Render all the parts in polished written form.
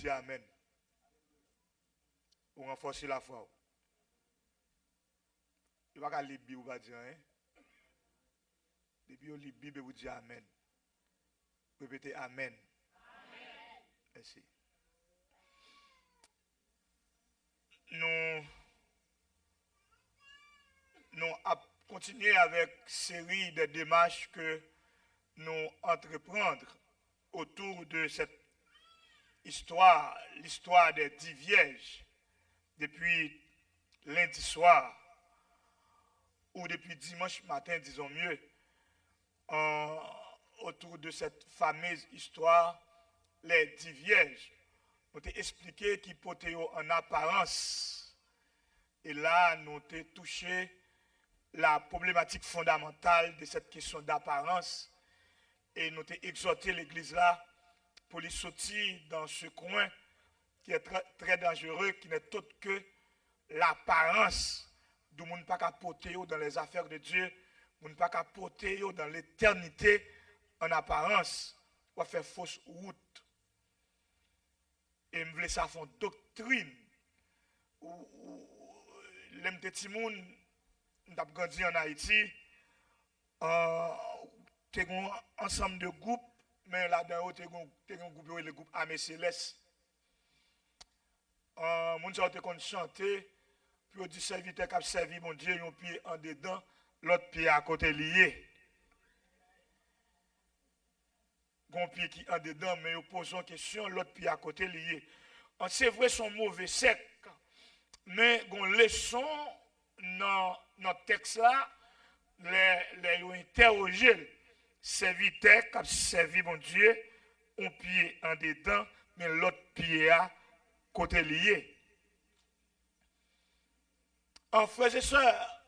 dire Amen. Pour renforcer la foi. Il va pas lire Bible, vous va dire, hein? Depuis vous lisez Bible, vous dites Amen. Répétez Amen. Amen. Merci. Nous continuer avec une série de démarches que nous entreprendre autour de cette histoire, l'histoire des 10 vierges, depuis lundi soir, ou depuis dimanche matin, disons mieux, autour de cette fameuse histoire, les 10 vierges. Nous t'ai expliqué qui potaient en apparence. Et là, nous t'ai touché la problématique fondamentale de cette question d'apparence. Et nous t'ai exhorté l'église là pour les sortir dans ce coin qui est très, très dangereux, qui n'est autre que l'apparence du monde pas capoter dans les affaires de Dieu, monde pas capoter dans l'éternité en apparence, ou faire fausse route. Et me voulait ça font doctrine les petits moun n'a grandi en Haïti t'es un ensemble de groupes mais là-dedans t'es un groupe le groupe Amé Céleste moun ça te kon chanter puis on dit serviteur qui servi mon Dieu un pied en dedans l'autre pied à côté lié gon pied qui en dedans mais on pose une question l'autre pied à côté lié c'est vrai son mauvais sec mais gon leçon dans notre texte là les interroger serviteur qui a servi mon Dieu un pied en dedans mais l'autre pied à côté lié en frères et sœurs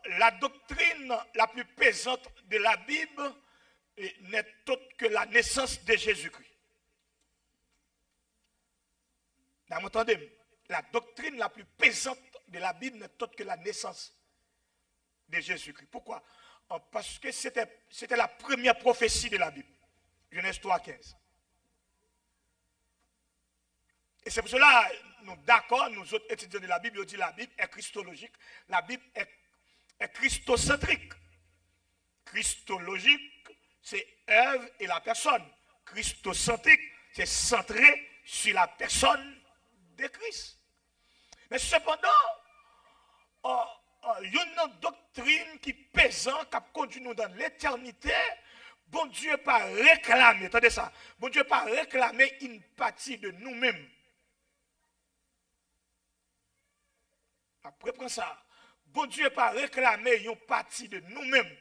la doctrine la plus pesante de la Bible n'est autre que la naissance de Jésus-Christ. Vous m'entendez? La doctrine la plus pesante de la Bible n'est autre que la naissance de Jésus-Christ. Pourquoi? Parce que c'était la première prophétie de la Bible. Genèse 3,15. Et c'est pour cela, nous d'accord, nous autres étudiants de la Bible, on dit la Bible est christologique. La Bible est christocentrique. Christologique, c'est œuvre et la personne. Christocentrique, c'est centré sur la personne de Christ. Mais cependant, il y a une doctrine qui pesant, qui conduit nous dans l'éternité. Bon Dieu pas réclamer, attendez ça, bon Dieu pas réclamer une partie de nous-mêmes. Après prendre ça, bon Dieu pas réclamer une partie de nous-mêmes.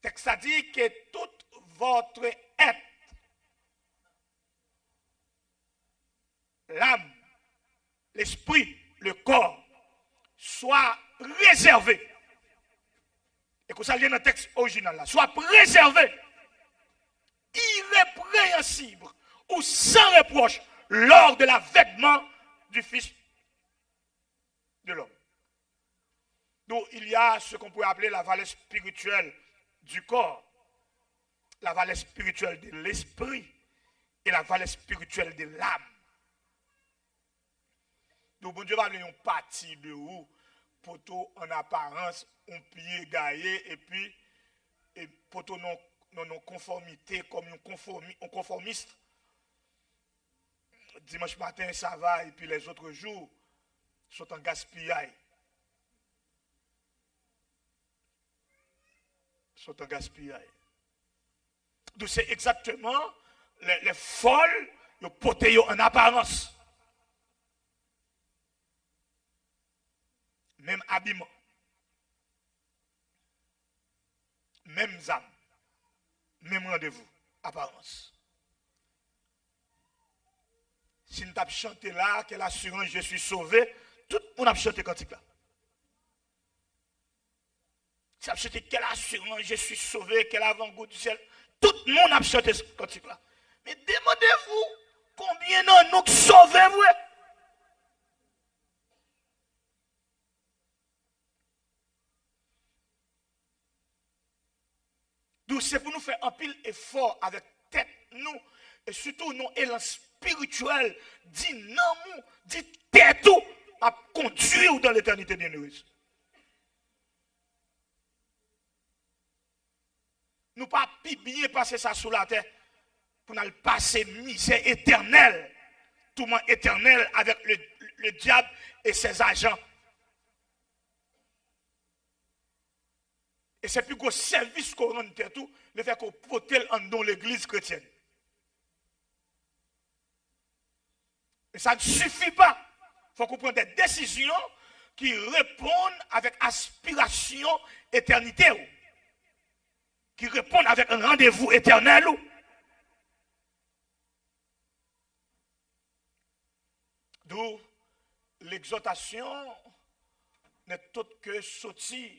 Texte ça dit que tout votre être, l'âme, l'esprit, le corps, soit réservé. Et que ça vient dans le texte original là, soit préservé, irrépréhensible ou sans reproche lors de l'avènement du Fils de l'homme. Donc il y a ce qu'on pourrait appeler la valeur spirituelle du corps, la valeur spirituelle de l'esprit et la valeur spirituelle de l'âme. Donc bon Dieu va donner une partie de vous, poteau en apparence, un pied gaillé et puis poteau non conformité comme un conformiste. Dimanche matin ça va et puis les autres jours sont en gaspillage. Sont en gaspillage. Donc c'est exactement les folles, les potés en apparence. Même habillement. Même âme. Même rendez-vous. Apparence. Si nous avons chanté là, quelle assurance je suis sauvé, tout le monde a chanté cantique là. Si vous avez chanté quelle assurance je suis sauvé, quel avant-goût du ciel, tout le monde a chanté ce cantique là. Mais demandez-vous combien nous sauvés, vous. Donc c'est pour nous faire un pile effort avec tête nous et surtout non élan spirituel, dit non, dit tête tout, à conduire dans l'éternité bienheureuse. Nous pas bien passer ça sous la terre pour nous passer misère éternelle, tout le monde éternel avec le diable et ses agents. Et c'est plus gros service qu'on rend tout, le fait qu'on protège en don l'église chrétienne. Et ça ne suffit pas. Il faut qu'on prenne des décisions qui répondent avec aspiration éternité. Qui répondent avec un rendez-vous éternel. D'où l'exhortation n'est autre que sortir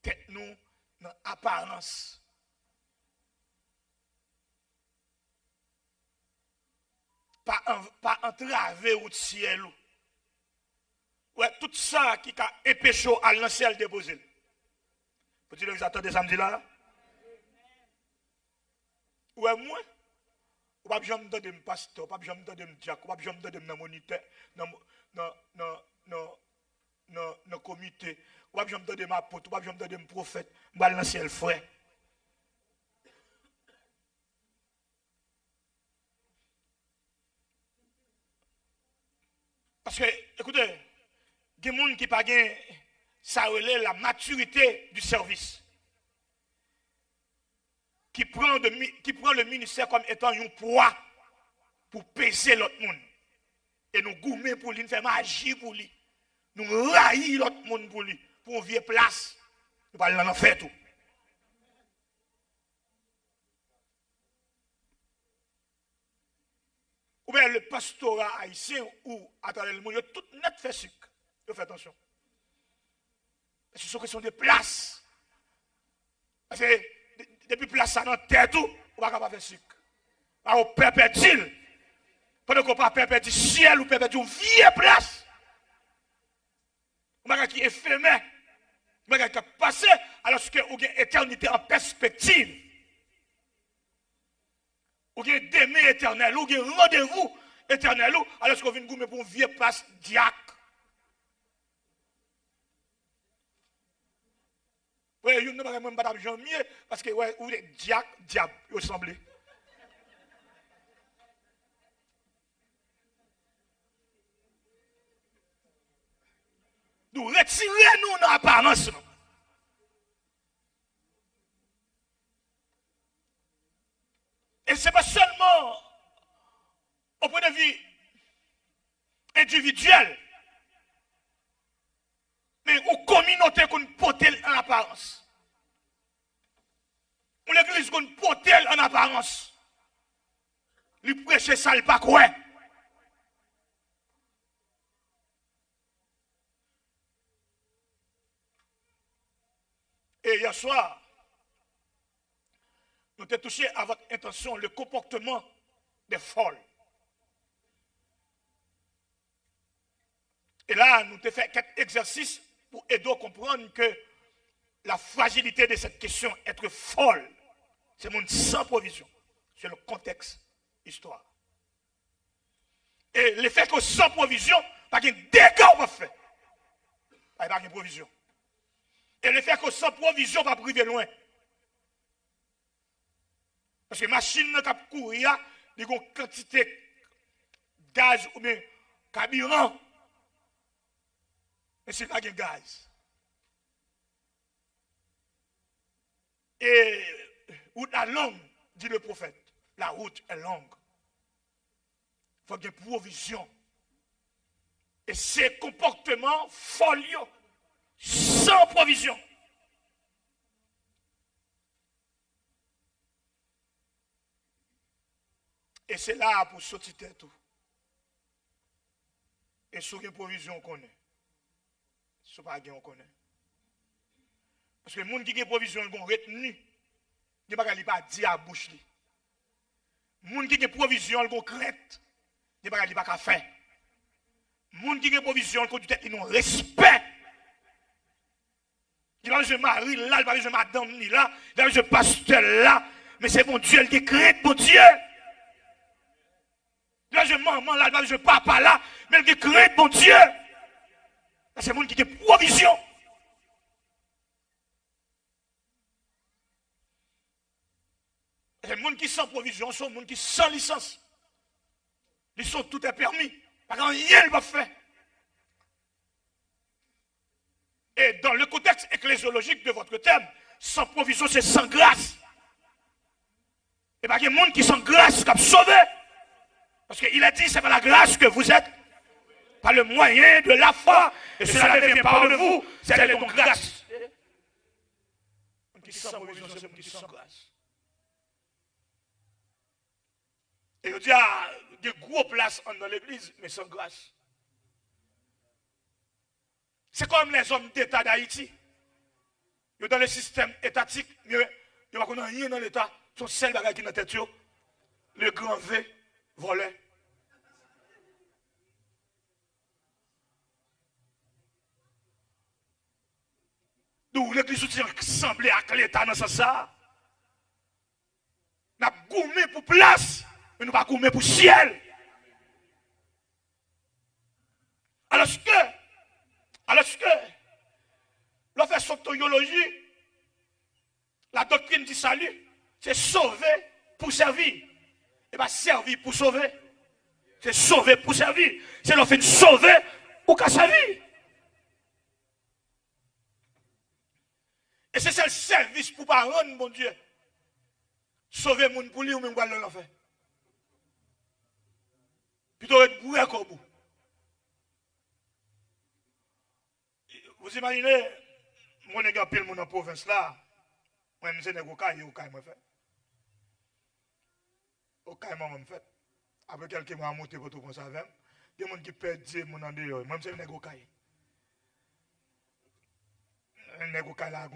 tête nous dans l'apparence. Pas entraver au ciel. Ouais, tout ça qui a empêché à lancer le déposer. Petit l'exateur de samedi là. Ouais, moi. Ou pas besoin de me pasteur, pas besoin de me diacre, pas besoin de me moniteur, dans comité, ou pas besoin de ma pote, ou pas besoin de me prophète, je vais lancer le frère. Parce que, écoutez, il y a des gens qui n'ont pas ça relève la maturité du service. Qui prend le ministère comme étant un poids pour peser l'autre monde. Et nous goumer pour lui, nous faire magie pour lui. Nous railler l'autre monde pour lui, pour une vieille place. Nous parlons en faire tout. Ou bien le pastorat haïtien ou à travers le monde, il y a tout net fait sucre. Faites attention. Ce sont questions de place. Parce que depuis place ça dans terre tout, on va pas faire sucre. On perpétue. Pendant qu'on pas perpétue ciel ou perpétue une vieille place. On va qui est éphémère. On va qui est passé alors que on a une éternité en perspective. On a des éternel, on a un rendez-vous éternel alors qu'on vient goumer pour une vieille place diacre. Oui, il n'y a pas de mieux parce que ouais, ou les diable, ils ressemblent. Nous retirons dans l'apparence. Et ce n'est pas seulement au point de vue individuel, mais aux communautés qu'on porte en apparence. Ou l'église qu'on porte en apparence. Lui prêcher ça, il pas quoi. Et hier soir, nous avons touché à votre intention le comportement des folles. Et là, nous avons fait quelques exercices pour aider à comprendre que la fragilité de cette question, être folle, c'est monde sans provision. C'est le contexte, histoire. Et le fait que sans provision, pas de dégâts on va faire. Pas de provision. Et le fait que sans provision, va priver loin. Parce que machine qui court, il y a une quantité de gaz ou bien carburant. Mais c'est pas de gaz. Et route la longue, dit le prophète. La route est longue. Il faut qu'il y ait provision. Et ces comportements folios, sans provision. Et c'est là pour sortir tout. Et sur une provision, on connaît. Sur pas on connaît. Parce que les gens qui ont provision, ils ont retenu. Ils ne pas dire à bouche. Les gens qui ont provision, ils ont crainte. Ils ne pas faire. Les gens qui ont provision, ils ont respect. Ils ne pas je mari là, ils ne pas je madame ni là, ils ne pas je pasteur là. mais c'est mon Dieu, il craint mon Dieu. Là, je maman là, je papa là, mais il craint mon Dieu. C'est le monde qui a provision. C'est le monde qui sans provision, c'est le monde qui sans licence. Ils sont tout est permis. Parce que rien ne va faire. Et dans le contexte ecclésiologique de votre thème, sans provision, c'est sans grâce. Et pas qu'il y a des gens qui sont grâce, qui sont sauvés. Parce qu'il a dit, c'est par la grâce que vous êtes, par le moyen de la foi. Et cela ne vient pas de vous, c'est donc grâce. Qui sans provision, c'est qui sans grâce. Et il dit, il y a des gros places dans l'église, mais sans grâce. C'est comme les hommes d'État d'Haïti. Ils sont dans le système étatique, mais ils ne connaissent rien dans l'État. Son seul bagage qui est dans la tête, le grand V volait. D'où l'église semblait à l'État dans ça. Nous avons gourmé pour place, mais nous n'avons pas gourmé pour ciel. Alors que, l'on fait soteriologie, la doctrine du salut, c'est sauver pour servir. Et pas servir pour sauver. C'est sauver pour servir. C'est l'on fait sauver pour qu'à servir. Et c'est ça le service pour ne pas rendre, mon Dieu. Sauver mon pour lui ou même quoi l'on fait. Plutôt être bourré comme vous. Vous imaginez, moi, je suis pile dans la province là. Moi, je suis au Caille, moi fait. Au Caille, moi, fait. Après quelques mois, je monté pour tout comme ça avec. Il y a des gens qui perdent Dieu, mon en dehors. Moi, je suis au Caille. Un au Caille là,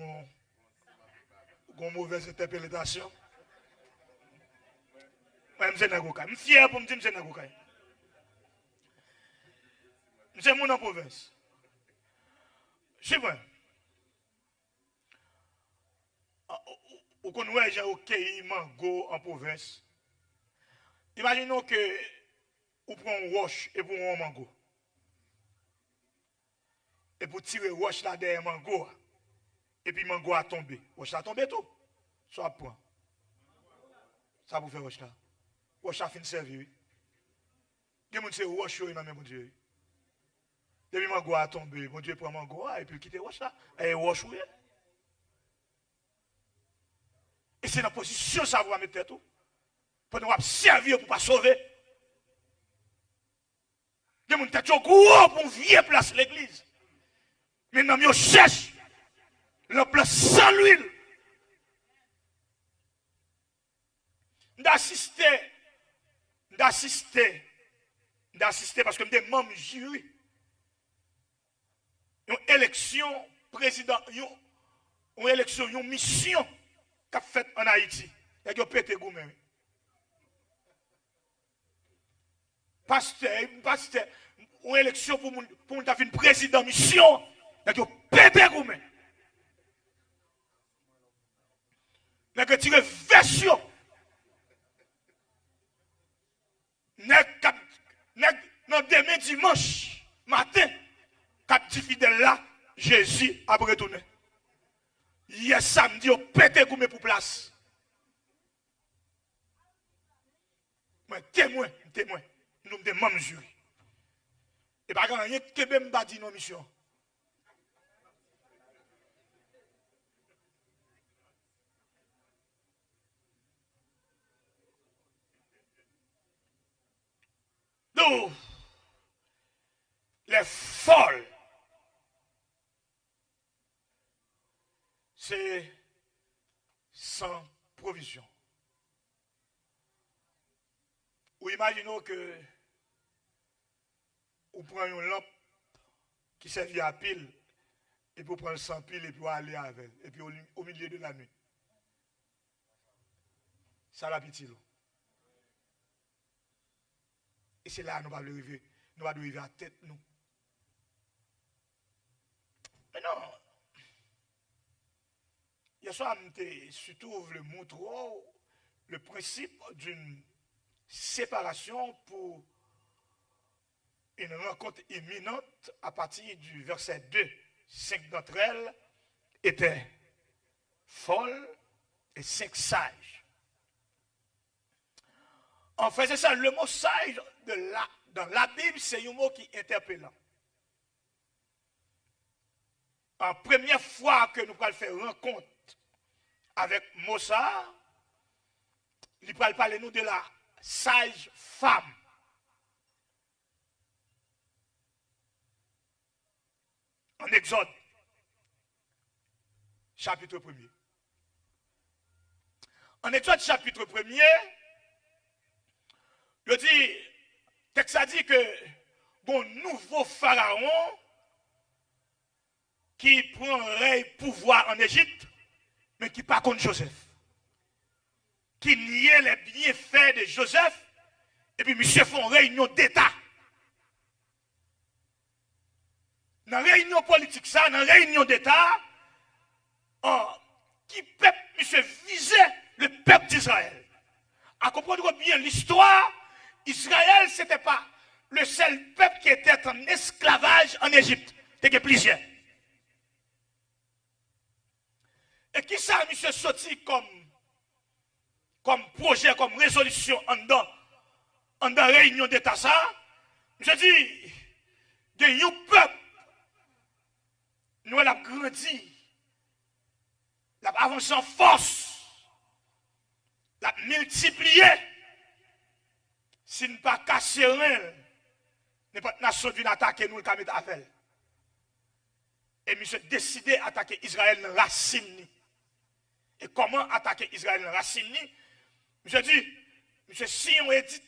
une mauvaise interprétation. Moi, je suis au Caille. Je suis fier pour me dire que je suis au Caille. Je suis en province. C'est vrai. Vous connaissez, j'ai un mango en province. Imaginons que vous prenez un roche et vous prenez un mango. Et vous tirez roche là derrière mango. Et puis mango a tombé. Roche a tombé tout. Ça prend. Ça vous fait roche là. Roche a fini de servir. Il y a des gens qui sont roche, il y a mon Dieu. Depuis mango a tombé, mon Dieu prend mango et puis quitte roche là. Et roche oui. Et c'est dans la position ça vous va mettre tout. Pour nous servir pour ne pas sauver. Il y a des gens qui sont gros pour vieux place l'église. Maintenant, ils cherchent la place sans l'huile. D'assister parce que je suis membre jury. Une élection président, une élection, une mission qu'a faite en Haïti. Il y a pété gourmet. Pasteur, une élection pour une président mission, il y a pété gourmet. Il y a tiré version. Dans demain dimanche matin, quand dit fidèle là, Jésus a retourné. Hier samedi, on pété gourmet pour place. Moi, témoin, nous sommes membres jury. Et pas grand rien que même pas dit nos missions. Donc, les folles, c'est sans provision. Ou imaginons que vous prenez une lampe qui servit à pile, et puis vous prenez 100 piles et puis vous allez avec elle, et puis au milieu de la nuit. Ça la pitié. Et c'est là que nous allons arriver à tête nous. Mais non. Hier soir, surtout le moutreau, le principe d'une séparation pour une rencontre imminente à partir du verset 2. 5 d'entre elles étaient folles et 5 sages. En fait, c'est ça, le mot sage dans la Bible, c'est un mot qui est interpellant. En première fois que nous allons faire rencontre avec Moussa, il va parler nous de la sage femme. En Exode, chapitre 1er. En Exode, chapitre 1er, le texte a dit que bon nouveau pharaon qui prendrait pouvoir en Égypte, mais qui pas contre Joseph. Qui niait les bienfaits de Joseph, et puis monsieur font réunion d'État. Dans la réunion politique, ça, dans la réunion d'État, qui peuple, monsieur, visait le peuple d'Israël. À comprendre bien l'histoire, Israël, ce n'était pas le seul peuple qui était en esclavage en Égypte. C'était plusieurs. Et qui ça, monsieur, sorti comme projet, comme résolution en dans réunion d'État ça? Je dis, il y a un peuple, nous avons grandi, nous avons avancé en force, nous avons multiplié, si nous ne pas casser rien, n'importe nation vient attaquer nous, le caméra avec. Et monsieur décidé d'attaquer Israël dans la racine. Et comment attaquer Israël dans la racine? Monsieur dit, monsieur, si on est dit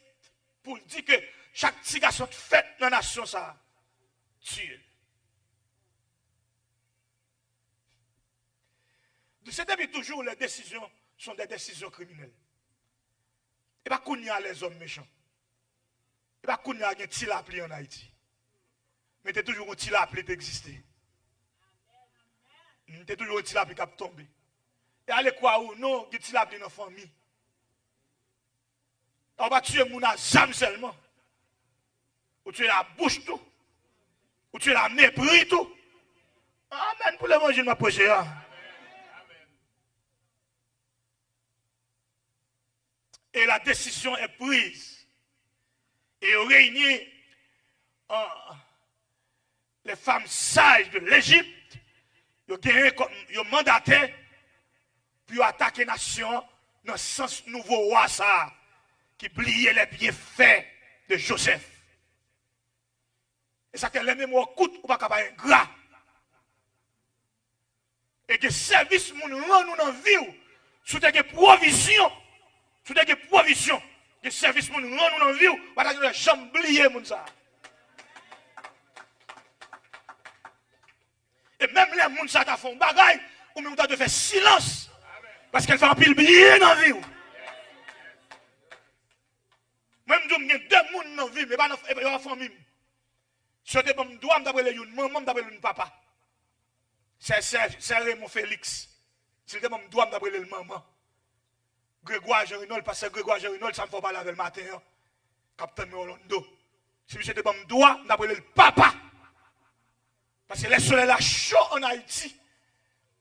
pour dire que chaque petit garçon fait dans la nation, ça tue. De ce depuis toujours, les décisions sont des décisions criminelles. Et pas qu'on y a les hommes méchants. Et pas qu'on y a un petit lapli en Haïti. Mais c'est toujours un petit lapli qui existe. C'est toujours un petit lapli qui a tombé. Et allez quoi ou non, un petit lapli dans la famille. On va tuer mon âme seulement. Ou tuer la bouche tout. Ou tuer la mépris tout. Amen pour le manger de ma poche. Et la décision est prise. Et on réunit les femmes sages de l'Égypte. Ils ont mandaté pour attaquer la nation dans le sens nouveau roi ça, qui pliait les bienfaits de Joseph. Et ça que les mémoires coûtent ou pas capable gras. Et que service nous rend nous dans la vie, sous des provisions. Sous des provisions, des services nous rend nous dans la vie, ou pas de chamblier ça. Et même les gens qui font des bagailles, ou même de faire silence. Parce qu'elle fait un pile bien dans la vie. Même si il y a deux personnes dans la vie, mais pas dans la famille. Si je dois m'appeler une maman, m'appeler une papa. C'est Raymond Félix. Si je dois m'appeler une maman. Grégoire Gérinol, parce que Grégoire Gérinol, ça ne faut pas laver le matin. Capitaine Orlando. Si je dois m'appeler le papa. Parce que les soleils là chaud en Haïti.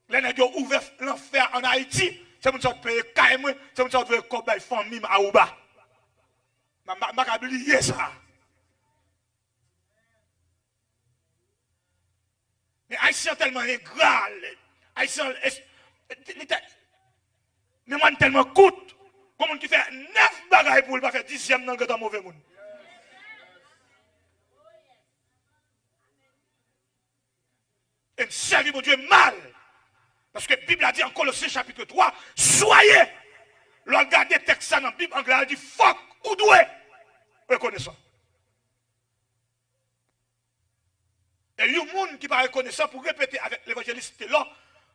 Les nègres ont ouvert l'enfer en Haïti. C'est pour ça que payer carrément. C'est pour ça que vous avez famille à Ouba. Je ne vais pas oublier ça. Mais Haïtien tellement ingrat. Haïtien. Mais moi tellement coûte. Comme on qui fait 9 bagailles pour ne pas faire 10e dans le mauvais monde. Et servir mon Dieu mal. Parce que la Bible a dit en Colossiens chapitre 3, soyez. Regardez le texte dans la Bible anglais, elle dit fuck ou doué. Reconnaissant. Et il y a un monde qui n'est pas reconnaissant pour répéter avec l'évangéliste là,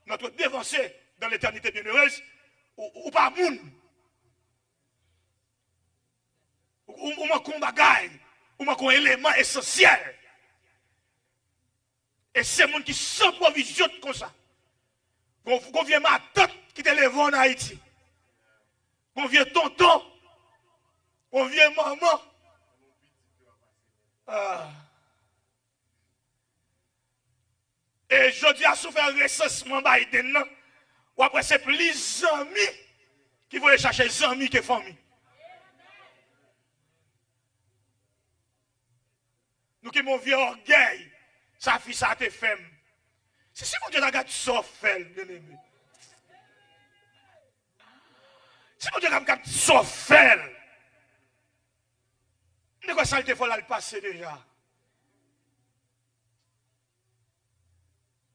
notre dévancé dans l'éternité bienheureuse, ou pas monde. Ou manque un bagage, ou manque un élément essentiel. Et c'est monde qui sans provision comme ça. Qu'on vient ma tante qui te lève en Haïti. on vient tonton, on vient maman. Et je dis à souffrir un recensement Biden, ou après c'est plus d'amis qui vont chercher des amis que famille. Nous qui mon vieux orgueil, sa fille, ça te fait. Si mon Dieu n'a pas ça fait, bien aimé. Si mon Dieu n'a pas ça fait, de quoi ça il te faut là le passer déjà?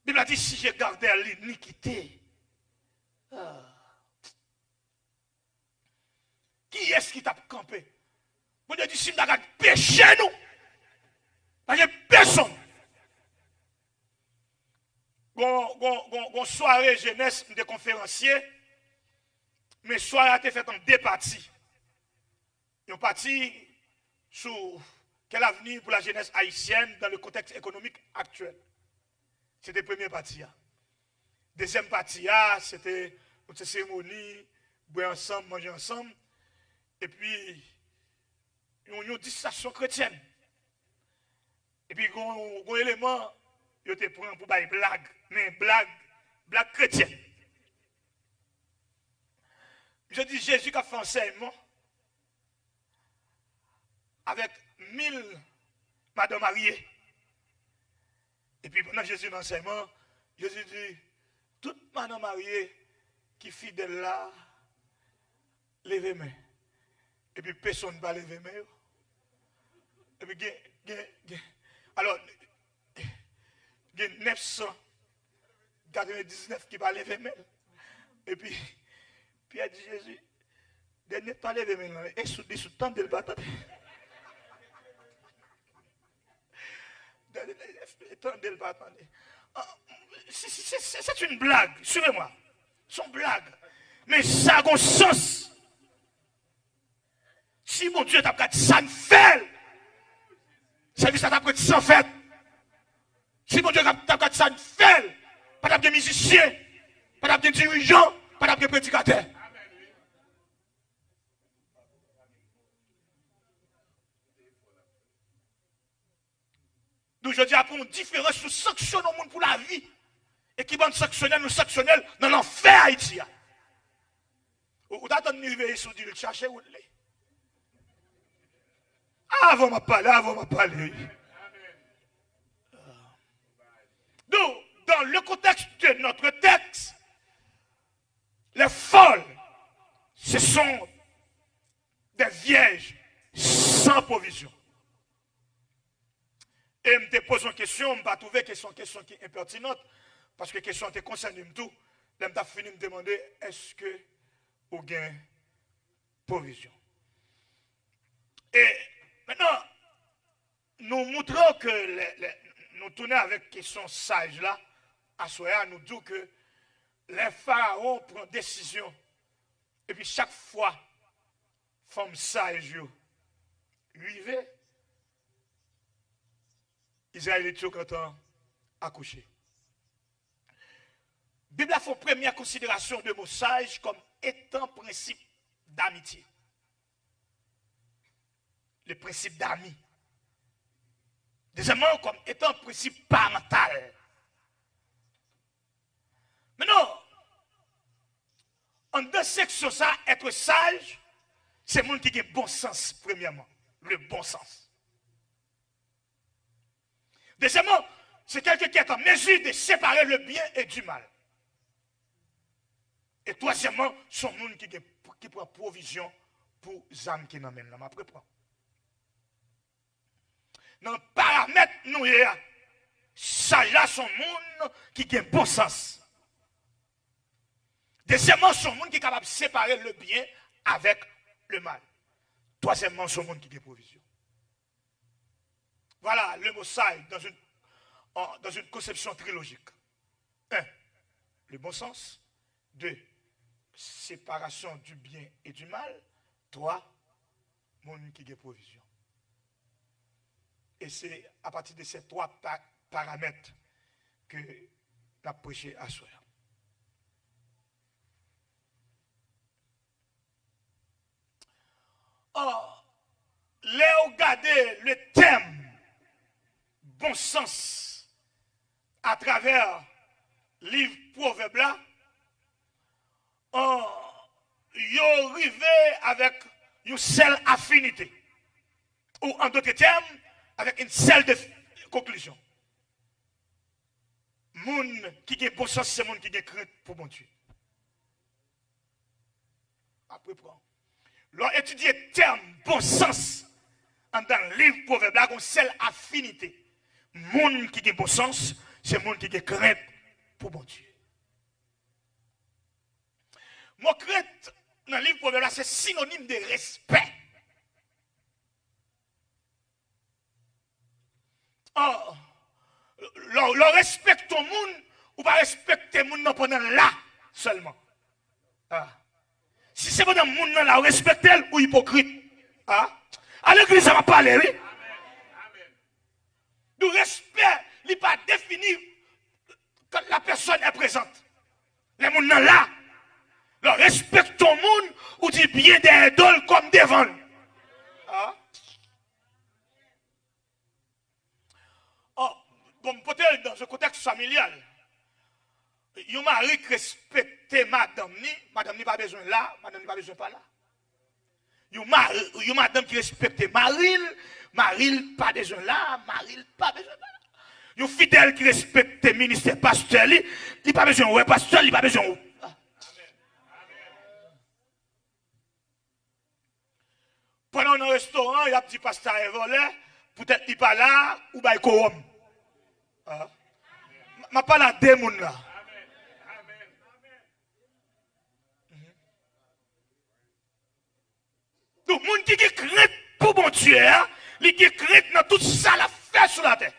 La Bible a dit si je gardais l'iniquité, qui est-ce qui t'a campé? Mon Dieu dit si je n'ai péché nous, il n'y a personne. Gon soirée jeunesse de conférencier, mais soirée a été faite en deux parties. Une partie sur quel avenir pour la jeunesse haïtienne dans le contexte économique actuel. C'était la première partie. Deuxième partie, c'était une cérémonie, boire ensemble, manger ensemble. Et puis, une distraction chrétienne. Et puis, un élément, il te prend pour faire blague, mais blague chrétienne. Je dis Jésus qui a fait enseignement avec 1000 madame mariées. Et puis pendant Jésus l'enseignement, Jésus dit, toute madame mariée qui est fidèle là, levez main. Et puis personne ne va lever main. Et puis alors, il y a 999 qui va lever main. Et puis, Pierre dit Jésus, dernier pas lever main. Et sous tant de le bâtard. C'est une blague, suivez-moi. C'est une blague. Mais ça a un sens. Si mon Dieu t'a pris ça ne fait, ça veut dire que t'a pris ça fait. Si mon Dieu t'a pris ça ne fait, pas de musicien, pas de dirigeant, pas de prédicateur. Donc je dis après une différence sur sanctionner au monde pour la vie. Et qui va sanctionner nous sanctionner dans l'enfer Haïti. Ou t'attends de arriver sur le chercher où il est. Avant de parler. Donc, dans le contexte de notre texte, les folles, ce sont des vierges sans provision. Et je me pose une question, je ne vais pas trouver que c'est une question qui est impertinente, parce que la question te concerne tout. Je me fini de me demander, est-ce que vous avez provision? Et maintenant, nous montrons que nous tournons avec la question sage là, à Soya, nous disons que les pharaons prennent décision. Et puis chaque fois, femme sage, lui, Israélites sont contents accoucher. La Bible a fait une première considération de mot sage comme étant principe d'amitié. Le principe d'amis. Deuxièmement, comme étant principe parental. Maintenant, en deux sections, ça, être sage, c'est le monde qui a bon sens, premièrement. Le bon sens. Deuxièmement, c'est quelqu'un qui est en mesure de séparer le bien et du mal. Et troisièmement, c'est un monde qui prend provision pour les âmes qui n'emmènent là. Après, dans le paramètre, nous, sage là, c'est un monde qui a bon sens. Deuxièmement, c'est un monde qui est capable de séparer le bien avec le mal. Troisièmement, c'est un monde qui a provision. Voilà le mot sage dans une conception trilogique. 1. Le bon sens. 2. Séparation du bien et du mal. 3. Monde qui a provision. Et c'est à partir de ces trois paramètres que nous avons prêché à soi. Regardez le thème bon sens à travers le livre Proverbe là, yo arrivé avec une seule affinité, ou en d'autres termes, avec une seule conclusion. Moun qui a bon sens, c'est moun qui a crainte pour bon Dieu. Après, prends. L'on étudie le terme bon sens dans le livre Proverbe, là, une seule affinité. Moun qui a bon sens, c'est moun qui a crainte pour bon Dieu. Mon crainte dans le livre Proverbe, c'est synonyme de respect. Le respecte au monde ou pas respecter le monde pendant là seulement. Si c'est pendant le monde là, respecter ou hypocrite. À l'église, ça va parler, oui. Le respect n'est pas défini quand la personne est présente. Les gens là, le respecte au monde ou dit bien des idoles comme devant. Bon, peut-être dans un contexte familial, un mari qui respecte madame ni pas besoin là, madame ni pas besoin pas là. Un madame qui respecte Maril pas besoin là, Maril pas besoin pas là. Un fidèle qui respecte le ministère pasteur, il pas besoin ouais pasteur, il pas besoin. Pendant un restaurant, il y a un petit pasteur volé, peut-être il pas là ou bah il corrompt. Je parle à des gens là. Donc, les gens qui craignent pour bon Dieu, les qui craignent dans tout ça, la fait sur la terre.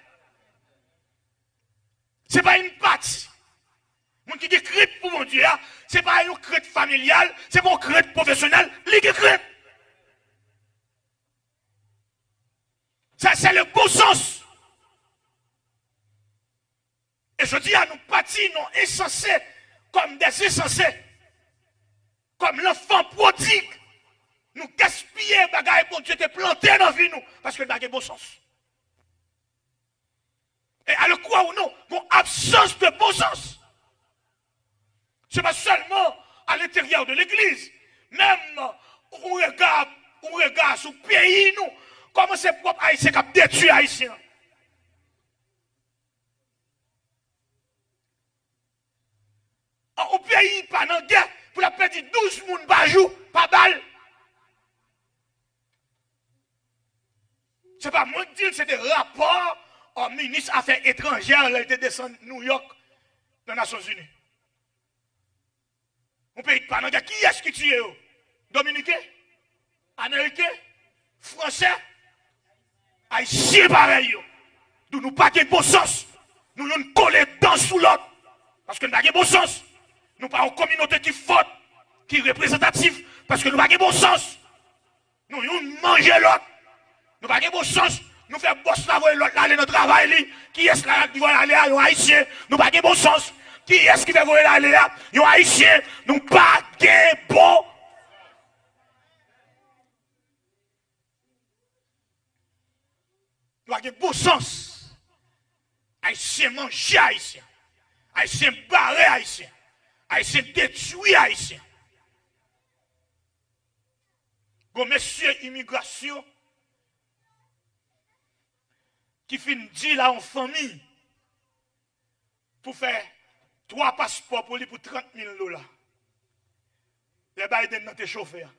Ce n'est pas une partie. Les gens qui craignent pour bon Dieu, ce n'est pas une crainte familiale, ce n'est pas une crainte professionnelle, les qui craignent. Ça, c'est le bon sens. Et je dis à nous partis non insensés, comme des insensés, comme l'enfant prodigue. Nous gaspiller bagaille pour Dieu te planter dans la vie nous, parce que le bagage bon sens. Et à le croire ou non, mon absence de bon sens. Ce n'est pas seulement à l'intérieur de l'église, même on regarde sur le pays nous, comment c'est propre haïtien qui a détruit haïtien. Au pays, pas dans la guerre, pour la perdre 12 personnes par jour, pas balle. Ce n'est pas moi qui dis, c'est des rapports au ministre Affaires étrangères, là, il était descendu à New York, dans les Nations Unies. Au pays, pas dans la guerre, qui est-ce qui tue? Dominicain? Américain? Français? Haïtien pareil. Nous n'avons pas de bon sens. Nous nous collons dans sous l'autre. Parce que nous n'avons pas de bon sens. Nous n'avons pas une communauté qui faute, qui est représentative, parce que nous n'avons pas de bon sens. Nous mangeons l'autre. Nous n'avons pas de bon sens. Nous faisons boss là, l'autre aller dans le travail. Qui est-ce qui va aller à un haïtien? Nous n'avons pas de bon sens. Qui est-ce qui va aller à un haïtien? Nous n'avons pas de bon. Nous avons de bon sens. Haïtien manger haïtien. Haïtien barré haïtien. Haïtien détruit haïtien. Bon, monsieur immigration qui finit dit là en famille pour faire 3 passeports pour lui pour 30 000 $. Les Biden dans tes chauffeurs.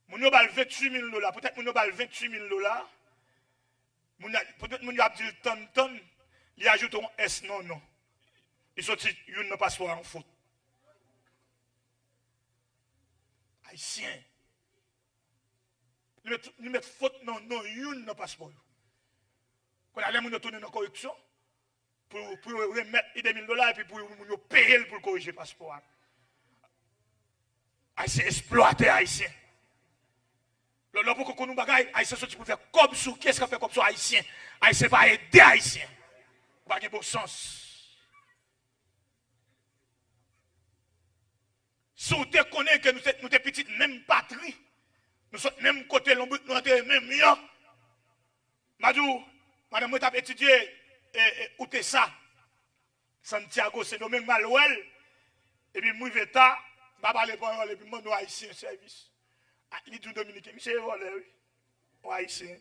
Moun yo bal 28 000 $. Peut-être moun yo bal 28 000 $. Peut-être moun yo a dit ton. Il ajoute un S, non. Il sortit, il n'a pas passeport en faute. Haïtien. Il met faute, non, il n'a pas passeport. Quand il y a des gens qui tournent dans la correction, pour remettre les 2 000 $ et puis pour payer pour corriger le passeport. Haïtien exploité Haïtien. Le pour qu'on nous bagaille, Haïtien sorti pour faire comme sous. Qu'est-ce qu'on fait comme ça Haïtien? Haïtien va aider Haïtien. Pas de bon sens. Si vous te connaissez que nous sommes petites, même patrie, nous sommes même côté, nous sommes même mieux. Madou, madame, moi, t'as étudié où t'es ça? Santiago, c'est nommé Malouel. Et puis, moi, je vais ta, je vais parler, et puis, moi, nous, haïtiens, service. L'idou Dominique, monsieur, volé, oui. Ou haïtien.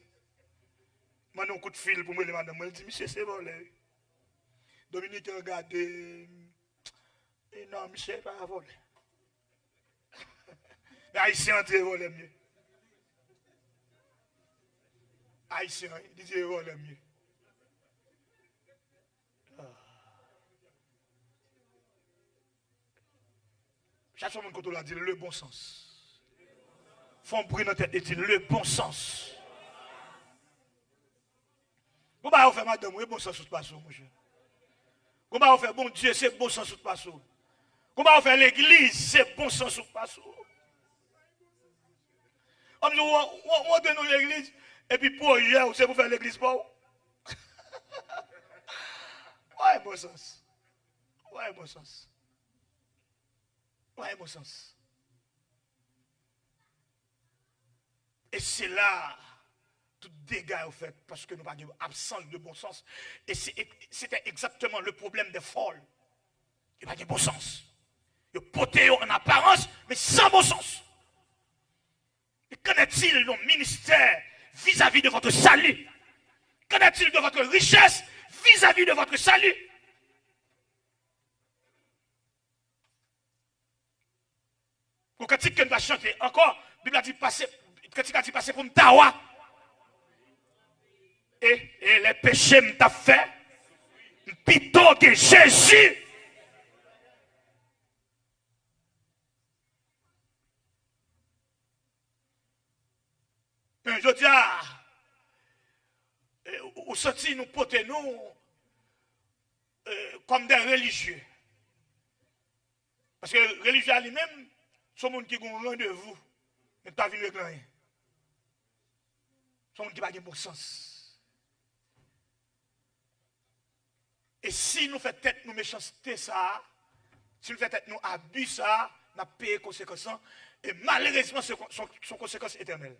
Moi, nous, coup de fil pour me demander, moi, je dis, monsieur, c'est volé. Dominique, regardez. Et non, monsieur, pas volé. Mais haïtien, tu es volé mieux. Haïtien, il dit, volé mieux. Chaque fois que tu as dit le bon sens. Faut prendre notre tête et dire le bon sens. Comment on fait madame, le bon sens tout passe, mon cher. Comment on fait bon Dieu, c'est bon sens tout passe. Comment on fait l'église, c'est bon sens tout passe. On donne nous l'église, et puis pour hier, c'est pour faire l'église pour vous. Ouais, bon sens. Ouais, bon sens. Ouais, bon sens. Et c'est là, tout dégât au fait, parce que nous n'avons pas absence de bon sens. Et c'était exactement le problème des folles. Il n'y a pas de bon sens. Ils poté en apparence, mais sans bon sens. Et qu'en est-il de nos ministères vis-à-vis de votre salut? Qu'en est-il de votre richesse vis-à-vis de votre salut? Quand il va chanter encore, la Bible a dit passer, quand il a dit passer pour m'tawa. Et les péchés m't'a fait, plutôt que Jésus. Je dis, vous sentez nous porter nous comme des religieux. Parce que les religieux lui-même, sont des gens qui ont un rendez-vous, mais pas venir avec rien. Sont des gens qui n'ont pas de bon sens. Et si nous faisons tête nous méchanceté ça, si nous faisons tête nous abus ça, nous payons conséquences, et malheureusement, sont conséquences éternelles.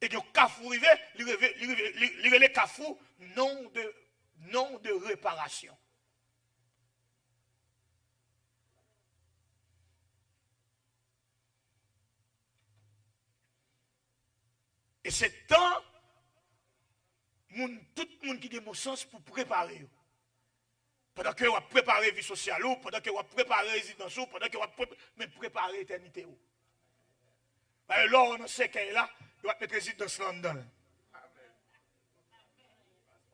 Et que Kafou rive, il relève Kafou non de réparation. Et c'est temps, tout le monde qui a mon sens pour préparer. Pendant que vous préparez la vie sociale, pendant que vous préparez la résidence, pendant que vous préparez l'éternité. Là, on sait qu'elle est là, il va mettre résidence là-dedans.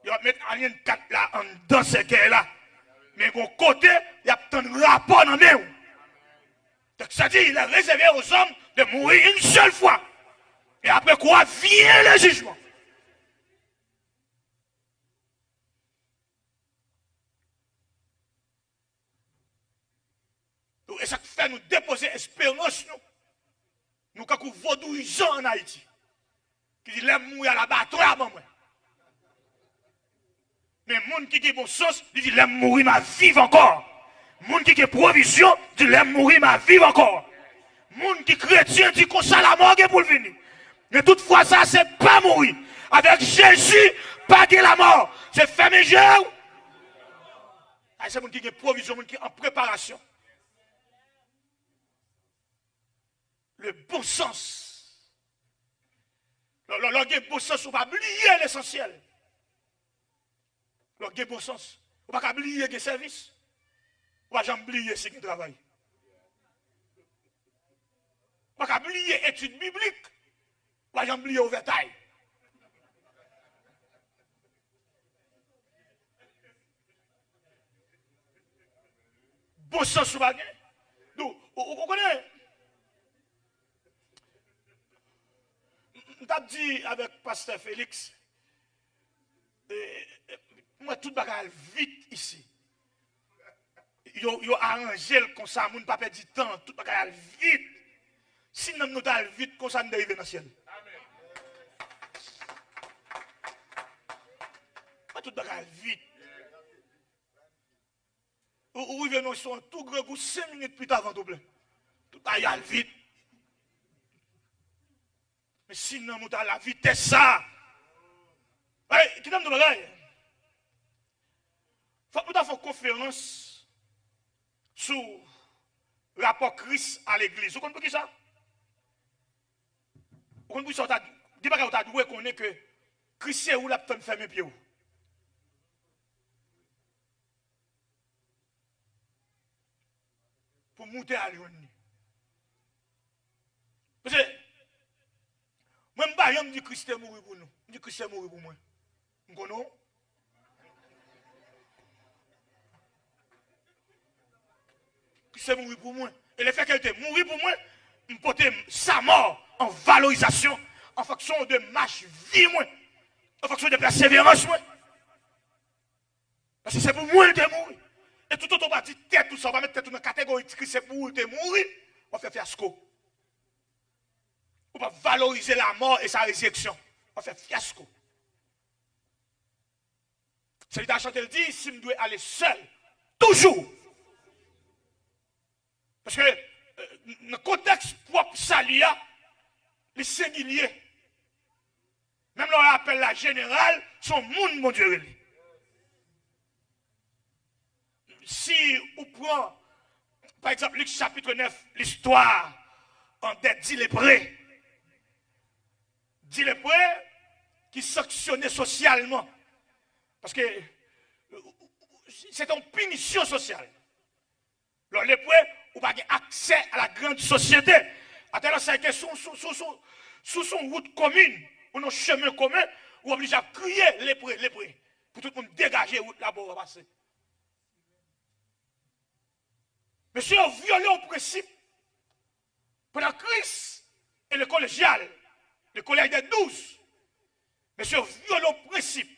Il va mettre Alien 4 là, en dedans, c'est qu'elle est là. Mais de côté, il y a un rapport dans le donc ça dit, il est réservé aux hommes de mourir une seule fois. Et après quoi vient le jugement. Et ça fait nous déposer espérance, nous, quand nous vaudouisons en Haïti, qui dit, l'aime mourir à l'abattoir, maman. Mais les gens qui ont bon sens, ils disent, l'aime mourir, ma vive encore. Les gens qui ont provision, disent, l'aime mourir, ma vive encore. Les gens qui sont chrétiens, disent, qu'on ça la mort pour le venir. Mais toutefois, ça, c'est pas mourir. Avec Jésus, pas de la mort. C'est fermer les yeux. C'est les gens qui ont provision, les gens qui sont en préparation. Le bon sens. Le bon sens, on va oublier l'essentiel. Le bon sens. On va pas oublier le service. On va jamais oublier ce qui travaille. On va pas oublier l'étude biblique. On va jamais oublier le vétail. Bon sens, on va gagner. Donc, vous connaissez. Je dit avec Pasteur Félix, moi tout bagage vite ici. Yo arrangé comme ça, moun pas perdre du temps, tout bagage vite. Si nous nous allons vite, comme ça nous arrivons dans le ciel. Tout bagage vite. Ou ils viennent sur un tout grand goût 5 minutes plus tard avant tout plein. Tout a y a vite. Mais sinon, nous avons la vitesse ça. Qui t'aime de bagaille? Faut que nous fassions conférence sur le rapport Christ à l'église. Vous comprenez ça? Vous comprenez ça? Dis pas que vous avez dit que Christ est où la personne ferme pied où? Pour monter à Lyon. Parce que, moi, je me dis que Christ est mort pour nous. Je dis que Christ est mort pour moi. Vous comprenez? Christ est mort pour moi. Et le fait qu'elle était mort pour moi, je porte sa mort en valorisation, en fonction de marche vie, moi, en fonction de persévérance, moi. Parce que c'est pour moi qu'elle est mort. Et tout autre, on va dire tête, tout ça, on va mettre tête dans la catégorie de Christ, c'est pour moi qu'elle est mort. On fait fiasco. On va valoriser la mort et sa résurrection. On fait fiasco. Celui qui a chanté, il dit, si je dois aller seul, toujours. Parce que, dans le contexte propre salut, les singuliers, même là on appelle la générale, son monde, mon Dieu. Si on prend, par exemple, Luc chapitre 9, l'histoire en des 10 lépreux. 10 lépreux qui sanctionnaient socialement. Parce que c'est une punition sociale. Les lépreux n'ont pas accès à la grande société. Attends, ça a été sous son route commune, ou un chemin commun, ou obligé à crier lépreux, lépreux, pour tout le monde dégager la route là-bas passer. Monsieur a violé au principe pendant Christ et le collégial, le collège des 12. Monsieur a violé au principe.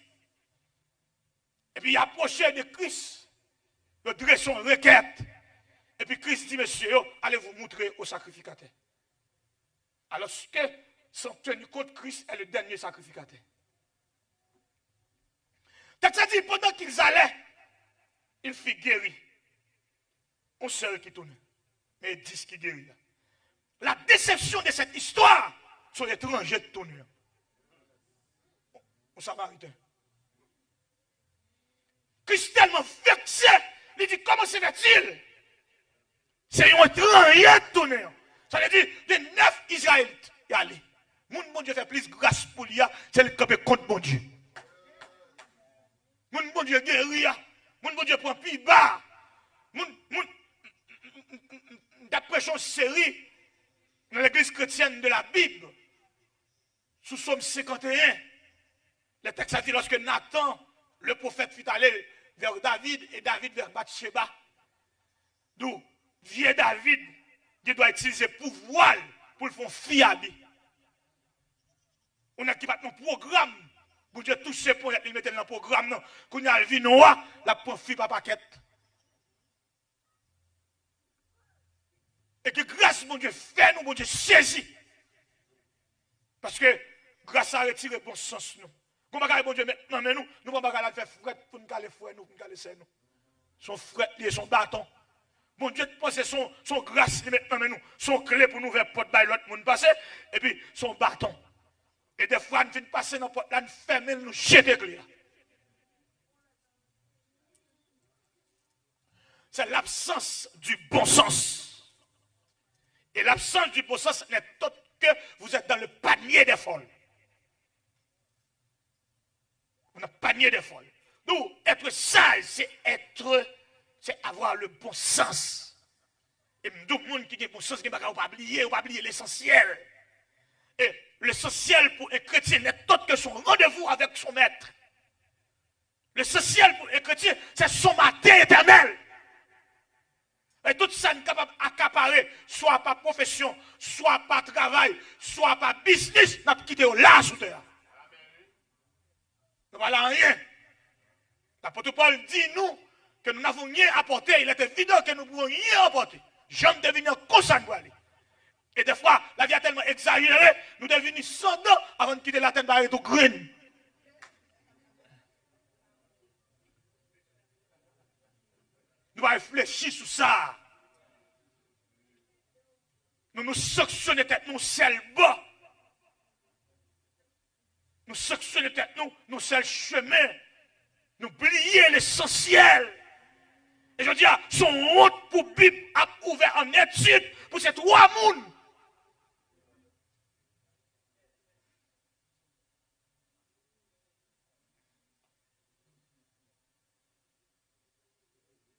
Et puis il a approché de Christ, il a dressé son requête. Et puis Christ dit, monsieur, allez vous montrer au sacrificateur. Alors que, sans tenir compte, Christ est le dernier sacrificateur. Ça dit, pendant qu'ils allaient, il fit guérir. On seul qui tourne, mais 10 qui guérit. La déception de cette histoire, sont étrangers de tourner. Au Samaritain. Christ tellement vexé, il dit, comment se fait-il? C'est un étranger de tourner. Ça veut dire, les 9 Israélites, y allez. Mon Dieu fait plus grâce pour lui, c'est le camp contre mon Dieu. Mon Dieu guérit, mon Dieu prend plus bas. D'après une série dans l'église chrétienne de la Bible, sous Somme 51, le texte a dit lorsque Nathan, le prophète, fut allé vers David et David vers Bathsheba, d'où vieux David, qui doit utiliser pouvoir pour le faire fiable. On a qui va dans le programme, pour Dieu toucher pour il mettre dans le programme, qu'on y a le vinois, la profite par paquette. Et que grâce, mon Dieu, fait nous, mon Dieu, saisit. Parce que grâce à retirer bon sens, nous. Comment on bon Dieu, maintenant, mais nous ne pouvons pas faire fret pour nous caler frère, nous, pour nous caler c'est nous. Son fret, son bâton. Mon Dieu, penser son grâce, maintenant, mais nous, son clé pour nous faire porte by l'autre monde passer, et puis son bâton. Et des fois, nous venons passer dans la porte là, nous fermer, nous jeter clé. C'est l'absence du bon sens. Et l'absence du bon sens n'est autre que vous êtes dans le panier des folles. On a panier des folles. Donc, être sage, c'est avoir le bon sens. Et tout le monde qui a le bon sens, il ne va pas oublier l'essentiel. Et l'essentiel pour un chrétien n'est autre que son rendez-vous avec son maître. L'essentiel pour un chrétien, c'est son matin éternel. Et tout ça n'est capable d'accaparer, soit par profession, soit par travail, soit par business, nous avons quitté là sous terre. Nous n'avons rien. L'apôtre Paul dit nous que nous n'avons rien apporté. Il est évident que nous ne pouvons rien apporter. J'aime devenir consanguin. Et des fois, la vie est tellement exagérée, nous devenons sans dents avant de quitter la terre par tout green. Nous nous réfléchir sur ça. Nous sanctionnons tête nous seul bas. Nous sanctionnons tête nous seul chemin. Nous oublions l'essentiel. Et je dis, son honte pour Bible a ouvert en étude pour ces trois mondes.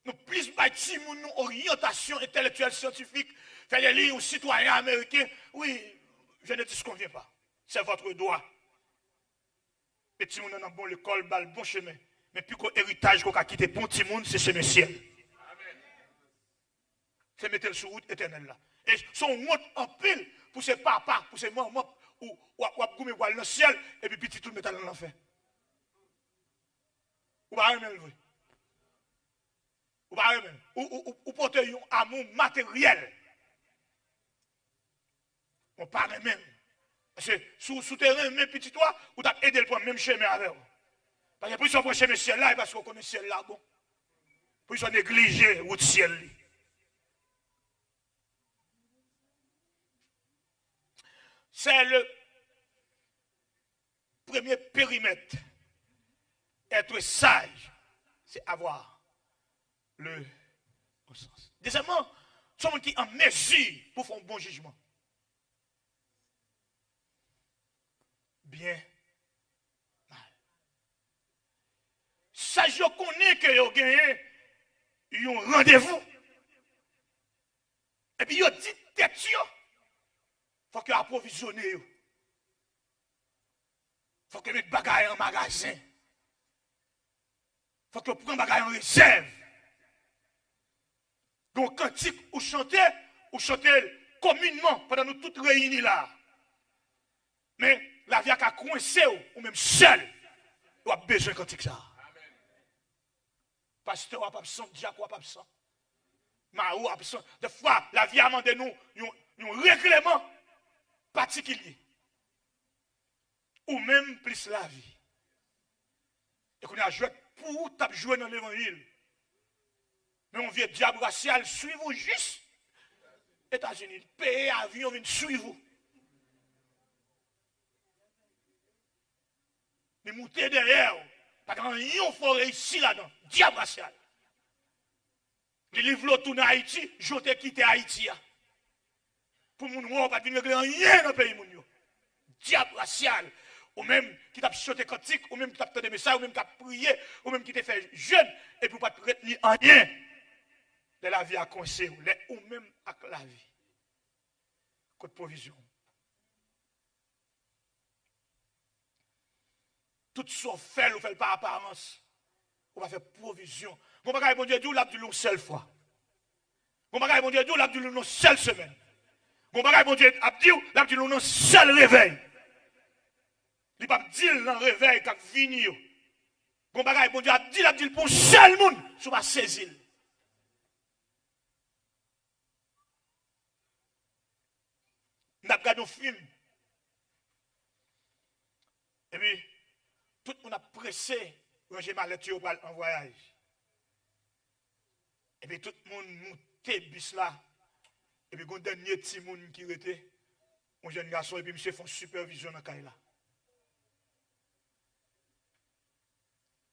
Nous plus bâtiment nous orientation intellectuelle scientifique, faire des livres aux citoyens américains. Oui, je ne disconviens pas. C'est votre droit. Petit monde dans bon l'école, bal bon chemin. Mais puis qu'au héritage qu'on a quitté bon petit monde, c'est chemin ciel. C'est mettre le sur route éternelle là. Et son honte en pile pour ses papas, pour ses mamans, ou goumé dans le ciel, et puis petit tout le métal dans l'enfer. Ou pas même vrai. Ou pas même. Ou porter un amour matériel. On parle même. Parce que sous terrain, même petit toi, ou t'as aidé le point même chemin avec vous. Parce que pour ça, pour chemin ciel là, parce qu'on connaît ciel là, bon. Pour ça, négliger route ciel là. C'est le premier périmètre. Être sage, c'est avoir le bon sens. Deuxièmement, sommes qui en mesure pour faire un bon jugement. Bien, mal. Sage, je connais que vous gagnez un rendez-vous. Et puis, vous dites tête, il faut que vous approvisionnez. Il faut que vous mettez bagaille en magasin. Il faut que vous preniez bagaille en réserve. Donc, cantique ou chanter communément pendant nous toutes réunis là. Mais la vie a coincé ou même seul, vous avez besoin de cantique ça. Pasteur ou absent, diacre ou absent. Marou absent. Des fois, la vie a demandé nous un règlement particulier. Ou même plus la vie. Et qu'on a joué pour taper jouer dans l'évangile. Mais on vient diable racial, suivez-vous juste. États-Unis, payer avion, vient suivre. Mais monter derrière, pas grand yon faut réussir là-dedans. Diable racial. Les livres tout en Haïti, j'étais quitté Haïti. Pour mon monde, pas venir régler rien dans le pays. Diable racial. Ou même qui t'a chanté cantique, ou même qui t'a fait des messages, ou même qui t'a prié, ou même qui t'a fait jeune, et pour pas te retenir en rien. La vie a coincé, ou même avec la vie. Côté provision. Tout ce qu'on fait, on fait par apparence. On va faire provision. Mon bagage, bon Dieu, Dieu l'a dit une seule fois. Mon bagage, bon Dieu, Dieu l'a dit une seule semaine. Mon bagage, bon Dieu, l'a dit une seule réveil. Il va dire dans le réveil quand vini. Mon bagage, bon Dieu, l'a dit pour un seul monde, sur ma saisir. Nous avons regardé un film. Et puis, tout le monde a pressé ranger ma lettre en voyage. Et puis, tout le monde monté bus là. Et puis, il y a un dernier petit monde qui était. Un jeune garçon, et puis, monsieur fait supervision dans le là.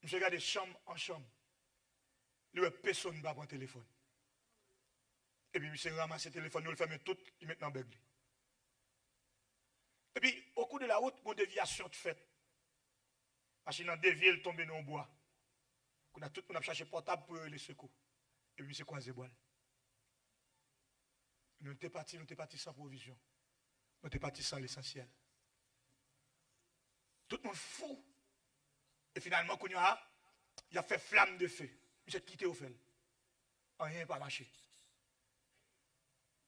Monsieur regarde chambre en chambre. Il n'y a personne qui va prendre le téléphone. Et puis, monsieur ramasse le téléphone, il le ferme tout, il met dans le bègle. Et puis, au cours de la route, une déviation de fait. Machine en dévié, elle tombe dans le bois. On a tout le monde cherché portable pour les secours. Et puis, c'est quoi ce bois? Nous sommes partis sans provision. Nous sommes partis sans l'essentiel. Tout le monde fou. Et finalement, il a fait flamme de feu. Il s'est quitté au feu. Rien n'a pas marché.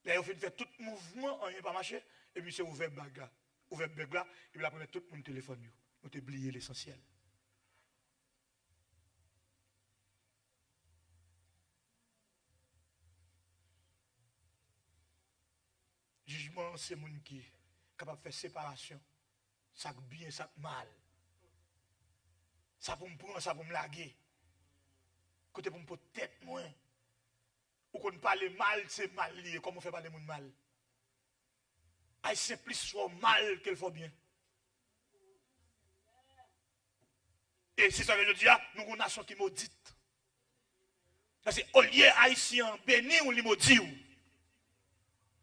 Là, il a fait tout mouvement, rien n'a pas marché. Et puis, c'est ouvert bag là. Ouvert bag là. Et puis, il a pris tout mon téléphone. Nous avons oublié l'essentiel. Jugement, c'est mon qui est capable de faire séparation. Ça bien, ça mal. Ça pour me prendre, ça pour me larguer. Côté pour me poser tête moins. ou qu'on parle mal, c'est mal lié. Comment on fait parler monde mal? Haïtien plus soit mal qu'elle faut bien. Et c'est ça que je dis, nous avons une nation qui maudite. Parce que au lieu haïtien béni ou li maudit ou.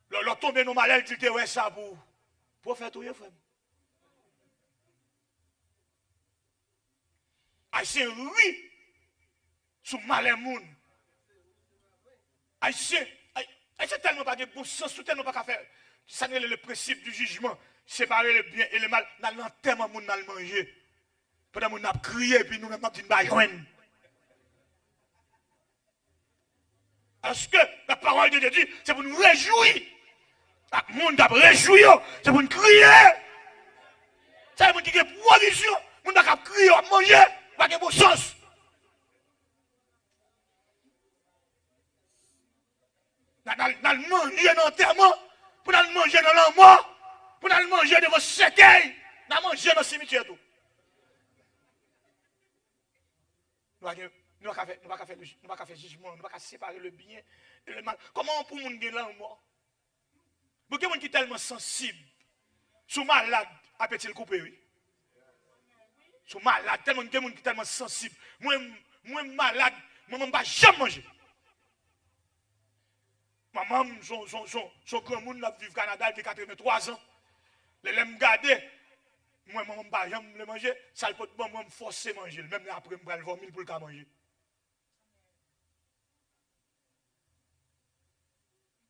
Leur tomber dans malheur, il dit ouais ça pour faire tout frère. Haïtien oui sous malheur moun. Haïtien tellement pas de bon sens, tellement pas qu'à faire. Ça n'est le principe du jugement, séparer le bien et le mal. Dans l'enterrement moun dans le manger. Pendant moun a crié puis nous n'a dit baïwen. Parce que la parole de Dieu dit, c'est pour nous réjouir. Le monde a réjoui, c'est pour nous crier. C'est pour nous dire provision. Le monde a crié, à manger, pas de bon sens. Dans le manger dans l'enterrement, pour nous manger dans la mort, pour nous manger dans vos cercueils, nous manger dans le cimetière. Nous ne pouvons pas faire jugement, nous ne pouvons pas séparer le bien et le mal. Comment on peut nous gagner là en mort? Beaucoup de gens qui sont tellement sensibles, sont malades, appellent-ils couper, oui. Sont malades, tellement de gens qui sont tellement sensibles. Moi, malade, moi, je ne vais jamais manger. Maman, son grand monde qui vit au Canada, il a 83 ans. Les me garder. Moi, je ne vais jamais manger. Ça ne peut pas me forcer à manger. Même après, je vais le vomir pour le manger.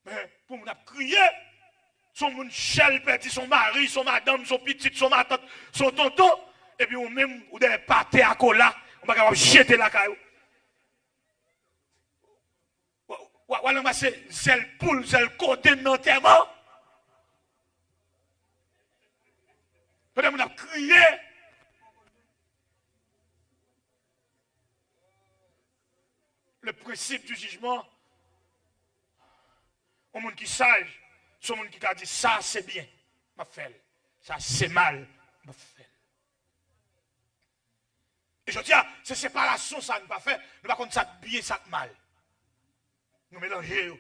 Mais pour nous crier, son monde chel petit, son mari, son madame, son petit, son ma tante, son tonton, et puis ou même ou des pâtés à cola, on va capable jeter la caillou. Ou alors c'est le poule, c'est le côté de l'enterrement. Peut-être qu'on a crié. Le principe du jugement, au monde qui sage, c'est monde qui a dit ça c'est bien, m'a fait. Ça c'est mal, m'a fait. Et je dis, c'est séparation, ça ne pas fait. Nous ne pas contre ça bien, ça mal. Nous mélangeons.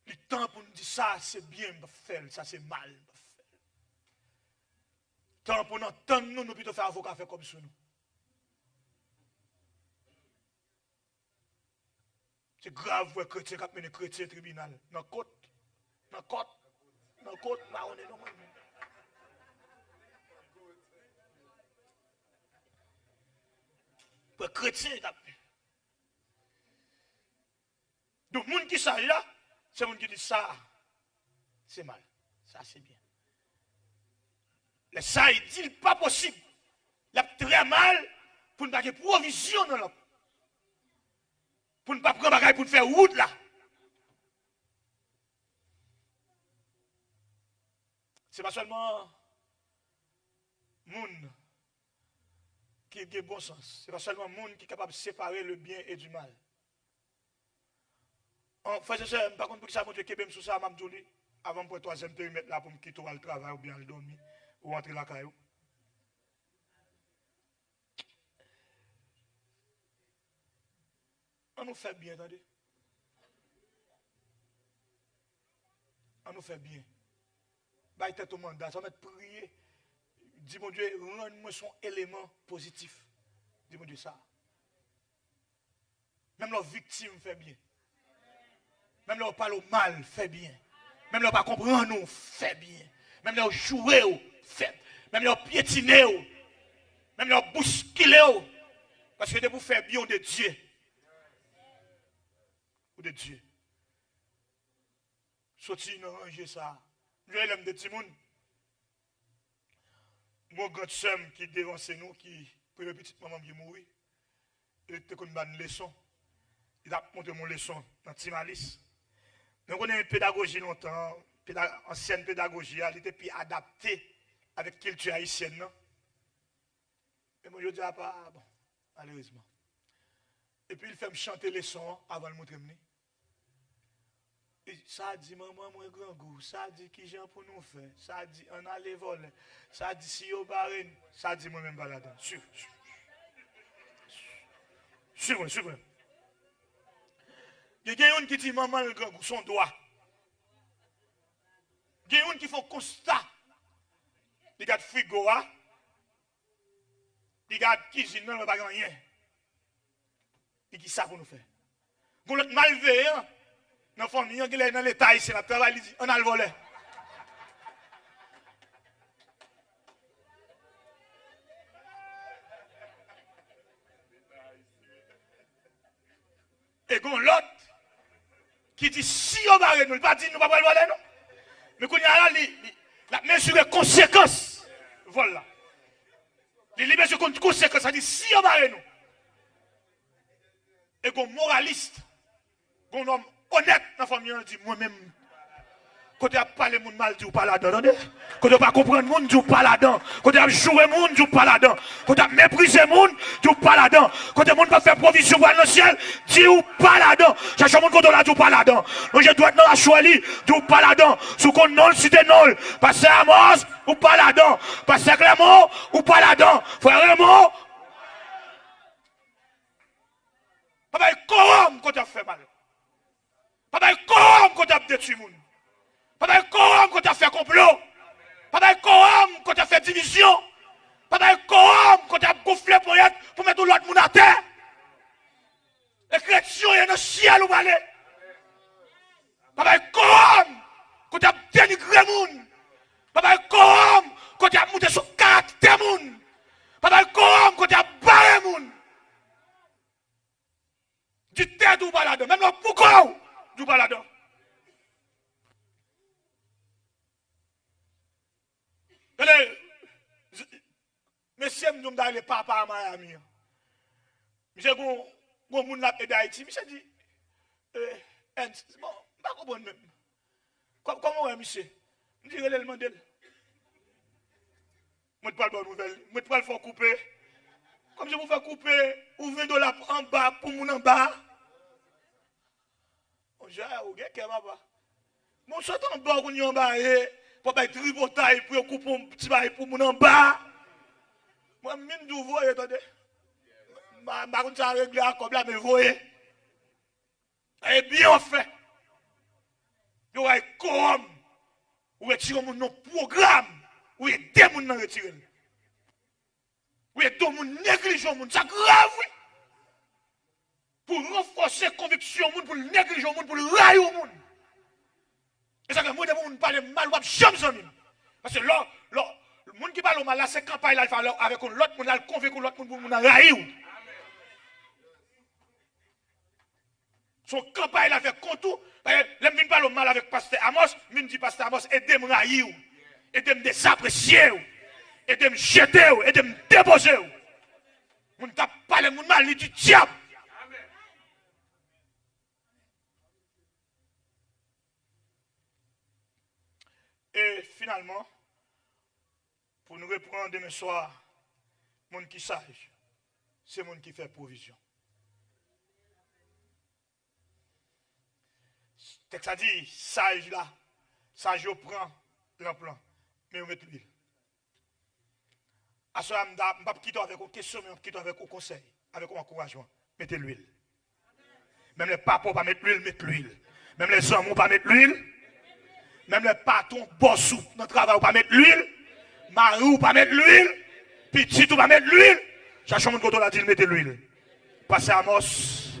Le temps pour nous dire ça c'est bien, m'a fait, ça c'est mal, m'a fait. Le temps pour nous entendre, nous plutôt faire avocat faire comme ça. C'est grave pour les chrétiens qui ont mené chrétiens au tribunal. Dans la côte, on est dans le monde. Pour les chrétiens, donc, les gens qui savent là, c'est les gens qui disent ça, c'est mal, ça c'est bien. Les ça, il dit pas possible. Il a très mal pour ne pas avoir de provision dans l'homme. Pour ne pas prendre bagaille pour faire route là. Ce n'est pas seulement monde qui a bon sens. Ce n'est pas seulement monde qui est capable de séparer le bien et du mal. En fait, c'est par contre, pour ça, mon Dieu, qui est sous ça, Mamdouli, avant pour le troisième périmètre là, pour me quitter le travail ou bien le dormir, ou rentrer la caillou. On nous fait bien, attendez. On nous fait bien. Bah, tête au mandat, ça va être prier. Dis mon Dieu, rends-moi son élément positif. Dis mon Dieu ça. Même leurs victimes fait bien. Même leur parle au mal fait bien. Même leur pas comprendre nous fait bien. Même leur jouer fait. Même leur piétiner. Même leur bousculer. Parce que de vous faire bien de Dieu. Ou de Dieu. Sorti nous ranger ça. Nous l'aime de Timoun. Mon grand sœur qui devance nous, qui première petite maman qui mourit. Il était comme une leçon. Il a montré mon leçon dans Timalis. Nous avons une pédagogie longtemps, ancienne pédagogie, elle était plus adaptée avec la culture haïtienne. Non? Mais moi je dis pas, bon, malheureusement. Et puis il fait me chanter les sons avant de montrer. Et ça dit maman, moi grand goût, ça dit qui j'ai pour nous faire, ça dit on allait voler, ça dit si on barre, ça dit moi-même baladant. Suivez. Il y a quelqu'un qui dit maman le grand goût, son doigt. Il y a quelqu'un qui font constat. Il y a frigo, il y a cuisine, non, pas rien. Et qui ça pour nous faire? Quand l'autre malveillant, dans la famille, qui est dans l'état ici, la travail, il dit, on a le volet. Et quand l'autre, qui dit, si on va nous, il pas dit, nous ne pouvons pas le voler, non? Mais quand il y a là, la mesure de conséquences, voilà. Les mesures de conséquences, ça dit, si on va nous. Et qu'on moraliste, qu'on homme honnête dans la famille, on dit moi-même, quand tu as parlé de mal, tu pas là-dedans. Quand tu n'as pas compris le monde, tu pas là-dedans. Quand tu as joué le monde, tu pas là-dedans. Quand tu as méprisé le monde, tu pas là-dedans. Quand tu pas fait provision pour le ciel, tu pas là-dedans. Cherche un monde quand tu pas là-dedans. Donc je dois être dans la choisie, tu pas là-dedans. Sous qu'on non, si t'es non. Passer à Amos, ou pas là-dedans. Passer à Clément, ou pas là-dedans. Frère Raymond. Papa, corrompt quand tu as fait mal. Papa, corrompt quand tu as détruit le monde. Papa, corrompt quand tu as fait complot. Papa, corrompt quand tu as fait division. Papa, corrompt quand tu as gonflé pour mettre l'autre monde à terre. Les chrétiens, il y a dans le ciel où aller. Papa, corrompt quand tu as dénigré le monde. Papa, corrompt quand tu as monté sur le caractère du monde. Papa, corrompt quand tu as barré le monde. Du terre du balade, même le pourquoi du balade. Monsieur, nous sommes les papas à Miami. Monsieur, mon monde l'a aidé Haïti. Monsieur dit, bon, pas comprendre même. Comment est monsieur? Je dis, le modèle. Moi, je parle de nouvelle. Moi, je parle de couper. Comme je vous fais couper, ou 20 dollars en bas pour mon en bas. J'ai un bas. Mon saute en bas, on y en bas, pour faire tripotaille, pour couper un petit bail pour mon en bas. Moi, même du voyez, attendez. Ma contre ça réglé comme là, mais voyez. Et bien fait. Vous avez comme, vous retirez mon programme, vous aidez mon retirer. Vous aidez mon négliger mon, ça grave, oui. Pour renforcer la conviction au monde, pour le négliger au monde, pour le railler au monde. Et ça que moi, devant parler mal, ou jamais. Parce que là, le monde qui parle mal, là, c'est campagne, là, il fait avec l'autre monde, là, il convainc l'autre monde pour nous railler. Son campagne, là, fait contour. L'aime vient parler mal avec Pasteur Amos, me dit Pasteur Amos, aidez-moi à railler, aidez-moi à désapprécier, aidez-moi à jeter, aidez-moi à déposer. On ne tape pas le monde mal, il dit diable. Et finalement, pour nous reprendre demain soir, monde qui sage, c'est monde qui fait provision. Le texte a dit, sage là, sage au prend plan, mais on met l'huile. À ce moment-là, je ne vais pas quitter avec une question, mais je vais quitter avec un conseil, avec un encouragement. Mettez l'huile. Même les papas ne vont pas mettre l'huile, mettez l'huile. Même les hommes ne vont pas mettre l'huile. Même les patrons, boss dans le travail, ne vont pas mettre l'huile. Mari ne pas mettre l'huile. Petit ne pas mettre l'huile. Cherchez mon côté, on a dit, mettez l'huile. Passez à Amos.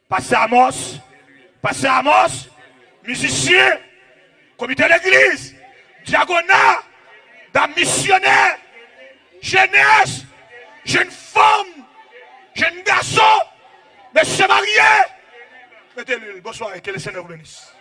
Passez à Amos. Passez à Amos. Musiciens. Comité d'église. Diagonat. Dame missionnaire. Jeunesse. Jeune femme. Jeune garçon. Messieurs mariés. Mettez l'huile. Bonsoir et que le Seigneur vous bénisse.